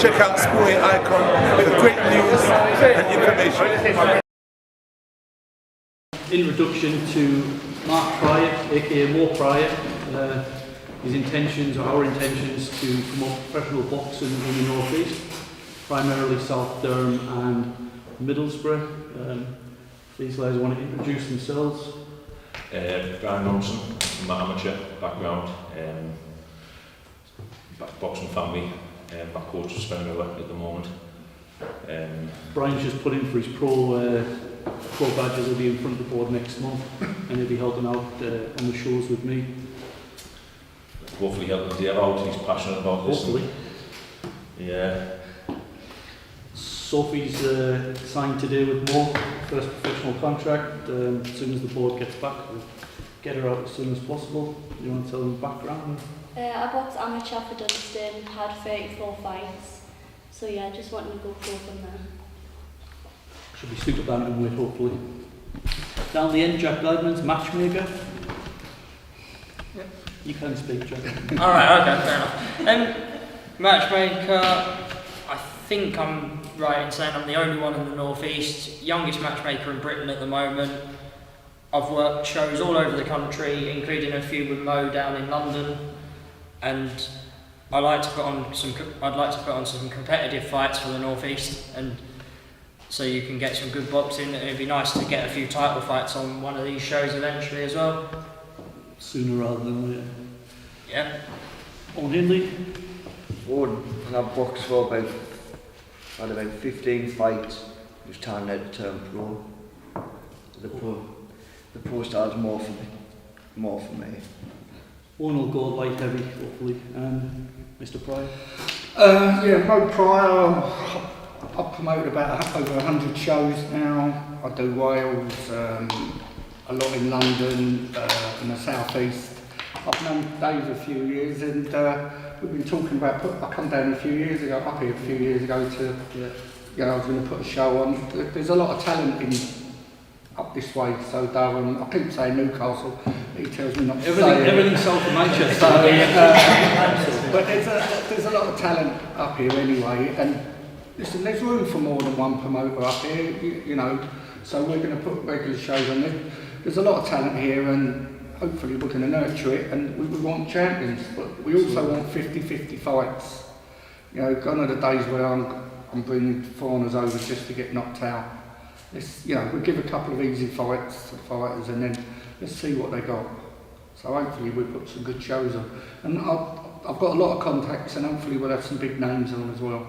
check out Sporting Icon for great news and information. Introduction to Mark Pryor, aka Mo Pryor. His intentions, or our intentions, to promote professional boxing in the North East, primarily South Durham and Middlesbrough. These guys want to introduce themselves. Brian Munson, from my amateur background, boxing family, my coach is Spenriller at the moment. Brian's just put in for his pro badges. He'll be in front of the board next month, and he'll be helping out on the shows with me. Hopefully helping Dave out, he's passionate about this. Hopefully. Yeah. Sophie's signed today with Mo, first professional contract. As soon as the board gets back, we'll get her out as soon as possible. You want to tell them the background? I boxed amateur for Dunstan, had 34 fights. So yeah, just wanted to go from there. Should be super bantamweight, hopefully. Down the end, Jack Gladman's matchmaker. Yep. You can speak, Jack. Alright, okay, fair enough. Matchmaker, I think I'm right in saying I'm the only one in the North East, youngest matchmaker in Britain at the moment. I've worked shows all over the country, including a few with Mo down in London, and I'd like to put on some competitive fights for the North East, and so you can get some good boxing. It'd be nice to get a few title fights on one of these shows eventually as well. Sooner rather than later. Yeah. On Hindley? And I've boxed for about 15 fights, just trying out to turn pro. The pro star's more for me. One will go light heavy, hopefully. Mr. Pryor? Yeah, Mo Pryor. I've promoted about over 100 shows now. I do Wales, a lot in London, in the South East. I've known Dave a few years, and we've been talking about, I come down up here a few years ago to, I was going to put a show on. There's a lot of talent up this way, so Durham, I keep saying Newcastle, he tells me not to say everything south of Manchester. But there's a lot of talent up here anyway, and listen, there's room for more than one promoter up here, so we're going to put regular shows on there. There's a lot of talent here, and hopefully we're going to nurture it, and we want champions, but we also want 50-50 fights. Gone are the days where I'm bringing foreigners over just to get knocked out. We give a couple of easy fights to the fighters, and then let's see what they got. So hopefully we put some good shows on, and I've got a lot of contacts, and hopefully we'll have some big names on as well,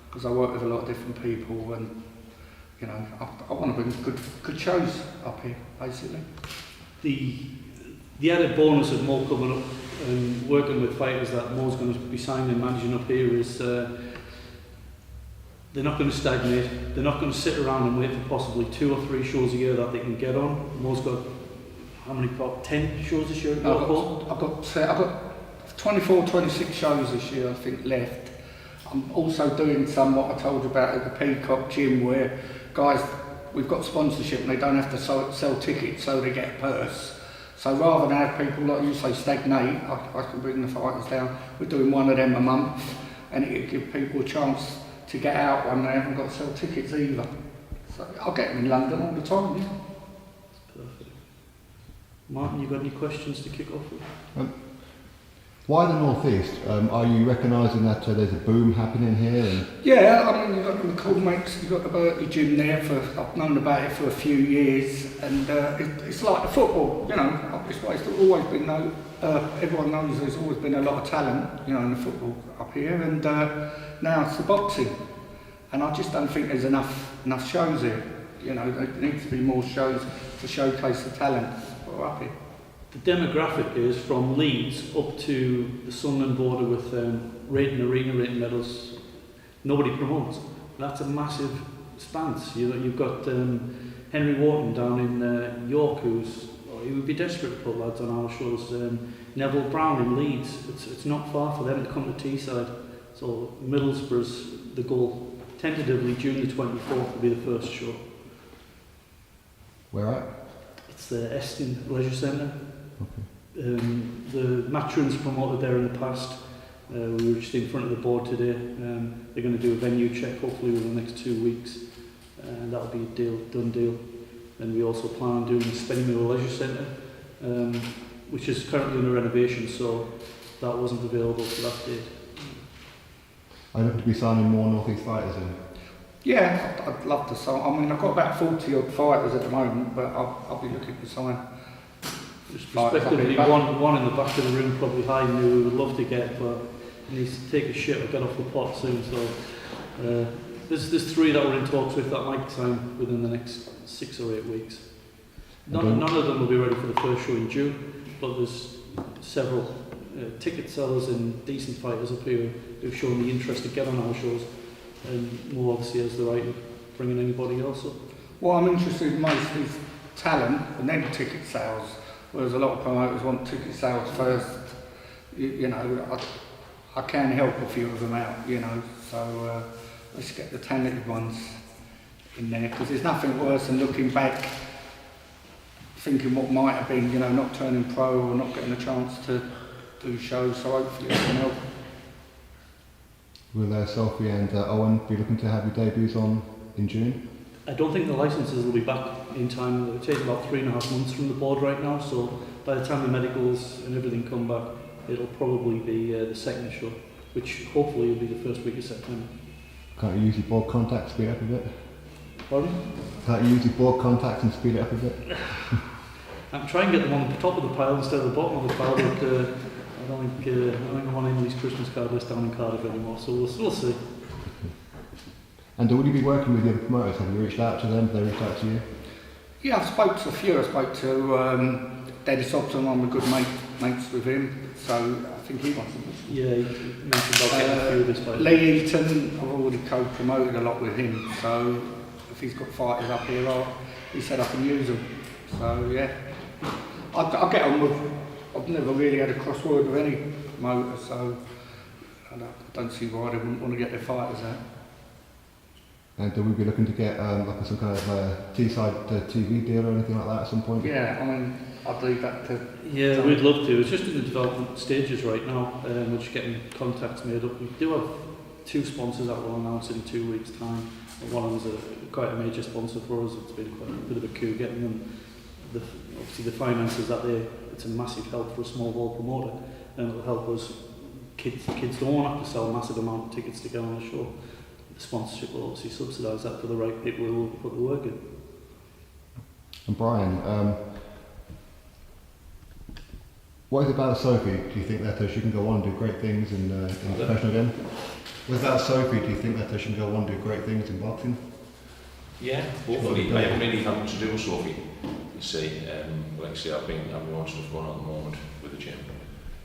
because I work with a lot of different people, and I want to bring good shows up here, basically. The added bonus of Mo coming up and working with fighters that Mo's going to be signing and managing up here is they're not going to stagnate. They're not going to sit around and wait for possibly 2 or 3 shows a year that they can get on. Mo's got how many? 10 shows this year? I've got 24, 26 shows this year, I think, left. I'm also doing what I told you about at the Peacock Gym, where guys, we've got sponsorship and they don't have to sell tickets, so they get a purse. So rather than have people, like you say, stagnate, I can bring the fighters down. We're doing one of them a month, and it'll give people a chance to get out when they haven't got to sell tickets either. So I'll get them in London all the time. Yeah. Perfect. Martin, you got any questions to kick off with? Why the North East? Are you recognising that there's a boom happening here? Yeah, I mean, you've got the cool mates, you've got the Berkeley Gym there I've known about it for a few years, and it's like the football, up this way. It's always been, everyone knows there's always been a lot of talent, in the football up here, and now it's the boxing. And I just don't think there's enough shows here. There needs to be more shows to showcase the talent that are up here. The demographic is from Leeds up to the Sunderland border with Rayton Arena, Rayton Meadows. Nobody promotes. That's a massive span. You've got Henry Wharton down in York, he would be desperate to put lads on our shows. Neville Brown in Leeds. It's not far for them to come to Teesside. So Middlesbrough's the goal. Tentatively June the 24th will be the first show. Where at? It's the Eston Leisure Centre. Okay. The Matchroom's promoted there in the past. We were just in front of the board today. They're going to do a venue check hopefully within the next 2 weeks, and that'll be a done deal. And we also plan on doing the Spennymill Leisure Centre, which is currently under renovation, so that wasn't available for that date. Are you looking to be signing more North East fighters in? Yeah, I'd love to sign. I mean, I've got about 40 odd fighters at the moment, but I'll be looking to sign. Respectively, one in the back of the room probably hiding who we would love to get, but he needs to take a shit or get off the pot soon. So there's 3 that we're in talks with that might sign within the next 6 or 8 weeks. None of them will be ready for the first show in June, but there's several ticket sellers and decent fighters up here who've shown the interest to get on our shows, and more obviously as the right of bringing anybody else up. What I'm interested in most is talent and then ticket sales, whereas a lot of promoters want ticket sales first. You know, I can help a few of them out, you know, so let's get the talented ones in there, because there's nothing worse than looking back thinking what might have been, you know, not turning pro or not getting a chance to do shows, so hopefully I can help. Will Sophie and Owen be looking to have your debuts on in June? I don't think the licences will be back in time. It takes about 3.5 months from the board right now, so by the time the medicals and everything come back, it'll probably be the second show, which hopefully will be the first week of September. Can't you use your board contacts to speed it up a bit? Pardon? Can't you use your board contacts and speed it up a bit? I'm trying to get them on the top of the pile instead of the bottom of the pile, but I don't think I'm on Emily's Christmas card list down in Cardiff anymore, so we'll see. And will you be working with the other promoters? Have you reached out to them? Have they reached out to you? Yeah, I've spoke to a few. I spoke to Dennis Hobson, I'm a good mates with him, so I think he wants to. Yeah, you mentioned about getting a few of his fighters. Lee Eaton, I've already co-promoted a lot with him, so if he's got fighters up here, he said I can use them. So yeah, I get on with. I've never really had a crossword with any promoter, so I don't see why they wouldn't want to get their fighters out. And will we be looking to get like some kind of T-side TV deal or anything like that at some point? Yeah, I mean, I'd leave that to... Yeah, we'd love to. It's just in the development stages right now. We're just getting contacts made up. We do have 2 sponsors that will announce in 2 weeks' time. One of them's quite a major sponsor for us. It's been quite a bit of a coup getting them. Obviously the finances that it's a massive help for a small ball promoter, and it'll help us. Kids don't want to have to sell a massive amount of tickets to get on the show. The sponsorship will obviously subsidise that for the right people who will put the work in. And Brian, what is it about Sophie? Do you think that she can go on and do great things in professional again? What is that Sophie? Do you think that she can go on and do great things in boxing? Yeah, hopefully. I haven't really had much to do with Sophie. You see, like I say, I've been on stuff going on at the moment with the gym,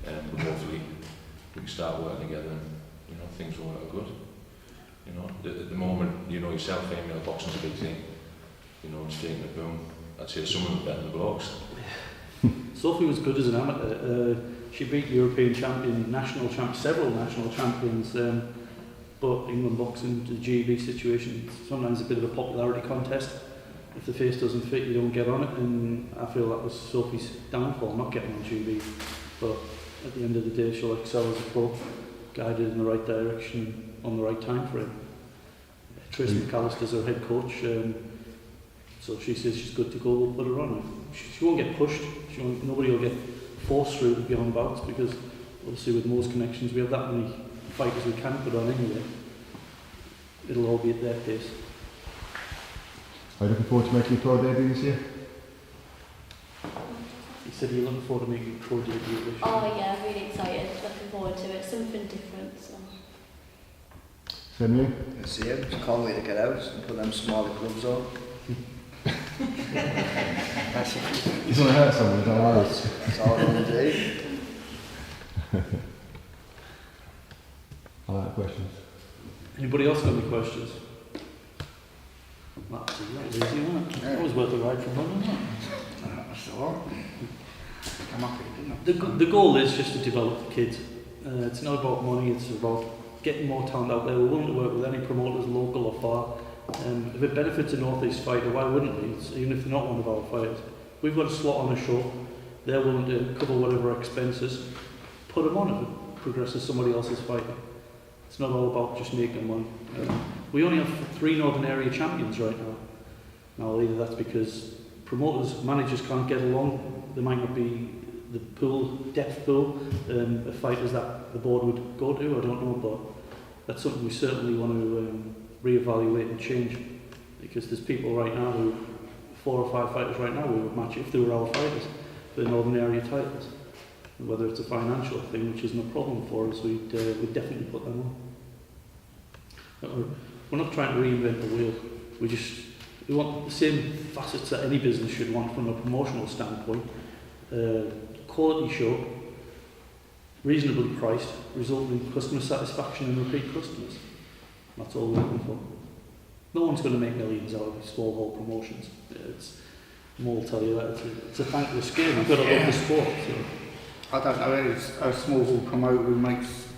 but hopefully we can start working together and, you know, things will work good. You know, at the moment, you know yourself, female boxing's a big thing. You know, it's taking a boom. I'd say some of them better than the blokes. Sophie was good as an amateur. She beat European champion, several national champions. But England boxing, the GB situation, sometimes a bit of a popularity contest. If the face doesn't fit, you don't get on it, and I feel that was Sophie's downfall, not getting on GB. But at the end of the day, she'll excel as a pro, guided in the right direction on the right time frame. Tracy McAllister's her head coach, so she says she's good to go. We'll put her on. She won't get pushed. Nobody will get forced through to be on bouts, because obviously with most connections we have that many fighters we can put on anyway. It'll all be at their pace. Are you looking forward to making your pro debut this year? You said you're looking forward to making your pro debut this year. Oh yeah, really excited, looking forward to it, something different. So. Same you? Yes, yeah, just can't wait to get out and put them smaller gloves on. You just want to hurt someone, is that all right? That's all I want to do. I like questions. Anybody else got any questions? That was easy, wasn't it? It was worth a ride from London, wasn't it? That's all right. I'm happy, didn't I? The goal is just to develop the kids. It's not about money, it's about getting more talent out there. We're willing to work with any promoters, local or far. If it benefits a North East fighter, why wouldn't we? Even if they're not one of our fighters. We've got a slot on a show, they're willing to cover whatever expenses, put them on it. progresses somebody else's fight. It's not all about just making money. We only have 3 Northern Area champions right now. Now, either that's because promoters, managers can't get along, there might not be the depth pool of fighters that the board would go to, I don't know, but that's something we certainly want to reevaluate and change, because there's people right now who, 4 or 5 fighters right now we would match if they were our fighters for the Northern Area titles. And whether it's a financial thing, which isn't a problem for us, we'd definitely put them on. We're not trying to reinvent the wheel, we want the same facets that any business should want from a promotional standpoint. Quality show, reasonably priced, resulting in customer satisfaction and repeat customers. That's all we're looking for. No one's going to make millions out of small hall promotions. More will tell you that it's a thankless game. You've got to love the sport. So. I don't know, it's a small hall promoter who makes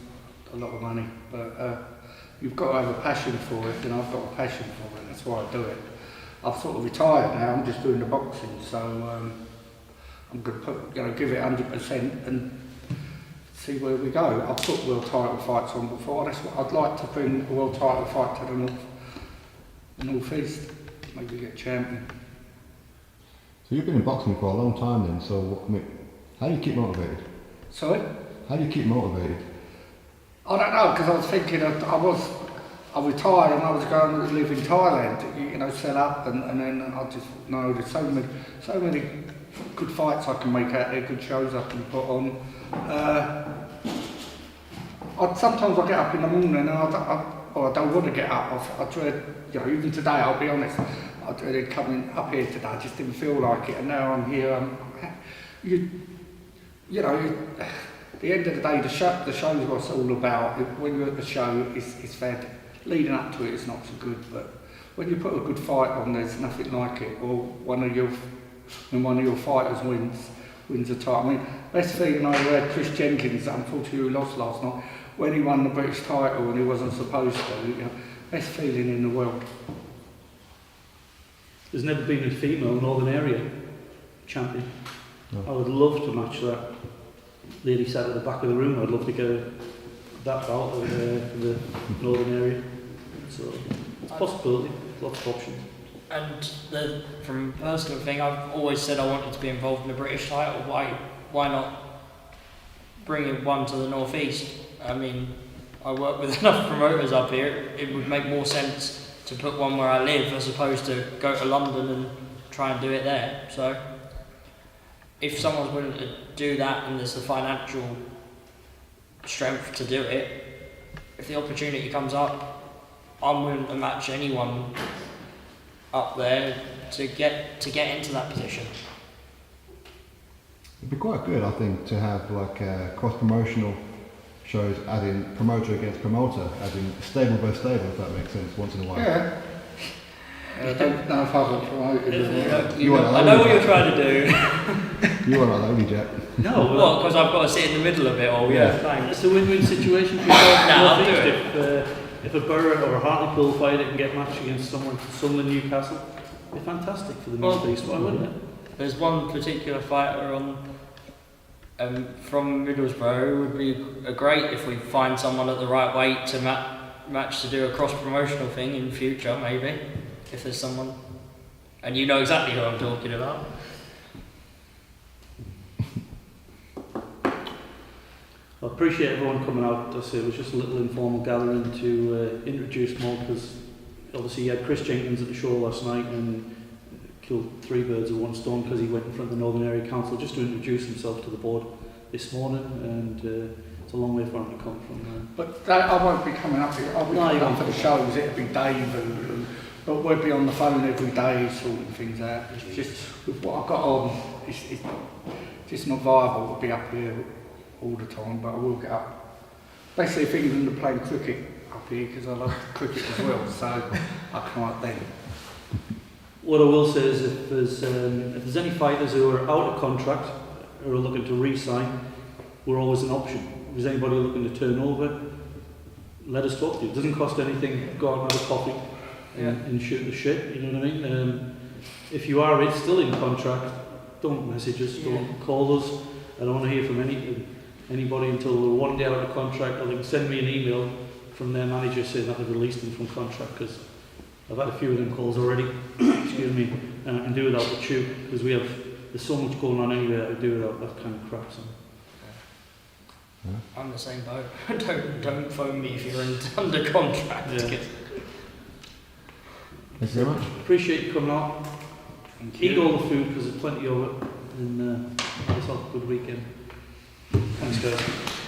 a lot of money, but you've got to have a passion for it, and I've got a passion for it, that's why I do it. I've sort of retired now, I'm just doing the boxing, so I'm going to give it 100% and see where we go. I've put world title fights on before, that's what I'd like to bring a world title fight to the North East, maybe get champion. So you've been in boxing for a long time then, so how do you keep motivated? Sorry? How do you keep motivated? I don't know, because I was thinking I retired and I was going to live in Thailand, set up, and then I just know there's so many good fights I can make out there, good shows I can put on. Sometimes I get up in the morning and I don't want to get up. I dread, even today, I'll be honest, I dreaded coming up here today, I just didn't feel like it, and now I'm here. At the end of the day, the show is what it's all about. When you're at the show, it's fair. Leading up to it, it's not so good, but when you put a good fight on, there's nothing like it. Or when one of your fighters wins a title. I mean, best feeling I had Chris Jenkins, unfortunately who lost last night, when he won the British title and he wasn't supposed to. Best feeling in the world. There's never been a female Northern Area champion. No. I would love to match that lady sat at the back of the room. I'd love to get that out of the Northern Area. So it's a possibility, lots of options. And from a personal thing, I've always said I wanted to be involved in the British title. Why not bring one to the North East? I mean, I work with enough promoters up here. It would make more sense to put one where I live as opposed to go to London and try and do it there. So if someone's willing to do that and there's the financial strength to do it, if the opportunity comes up, I'm willing to match anyone up there to get into that position. It'd be quite good, I think, to have like cross-promotional shows, as in promoter against promoter, as in stable versus stable, if that makes sense, once in a while. Yeah. I don't know if I've promoted. I know what you're trying to do. You are not only Jack. No, well, because I've got to sit in the middle of it all. Yeah, thanks. It's a win-win situation for I'll do it. If a Borough or a Hartlepool fighter can get matched against someone from Sunderland, Newcastle, it'd be fantastic for the North East. Why wouldn't it? There's one particular fighter on from Middlesbrough. It would be great if we find someone at the right weight to match to do a cross-promotional thing in future, maybe. If there's someone, and you know exactly who I'm talking about. I appreciate everyone coming out. I say it was just a little informal gathering to introduce more, because obviously you had Chris Jenkins at the show last night and killed 3 birds with one stone because he went in front of the Northern Area Council just to introduce himself to the board this morning, and it's a long way for him to come from. But I won't be coming up here. I'll be coming up for the shows. It'll be Dave but we'll be on the phone every day sorting things out. It's just with what I've got on, it's just not viable to be up here all the time, but I will get up. Basically, if England are playing cricket up here, because I love cricket as well, so I come up then. What I will say is if there's any fighters who are out of contract or are looking to re-sign, we're always an option. If there's anybody looking to turn over, let us talk to you. It doesn't cost anything. Go out and have a coffee and shoot the shit, you know what I mean? If you are still in contract, don't message us, don't call us. I don't want to hear from any anybody until they're 1 day out of contract, or they can send me an email from their manager saying that they've released them from contract, because I've had a few of them calls already, excuse me, and I can do without the tube, because there's so much going on anyway that I do without that kind of crap. So. I'm the same boat. don't phone me if you're under contract. Yeah. Thank you very much. Appreciate you coming out. Eat all the food because there's plenty of it, and have yourself a good weekend. Thanks guys.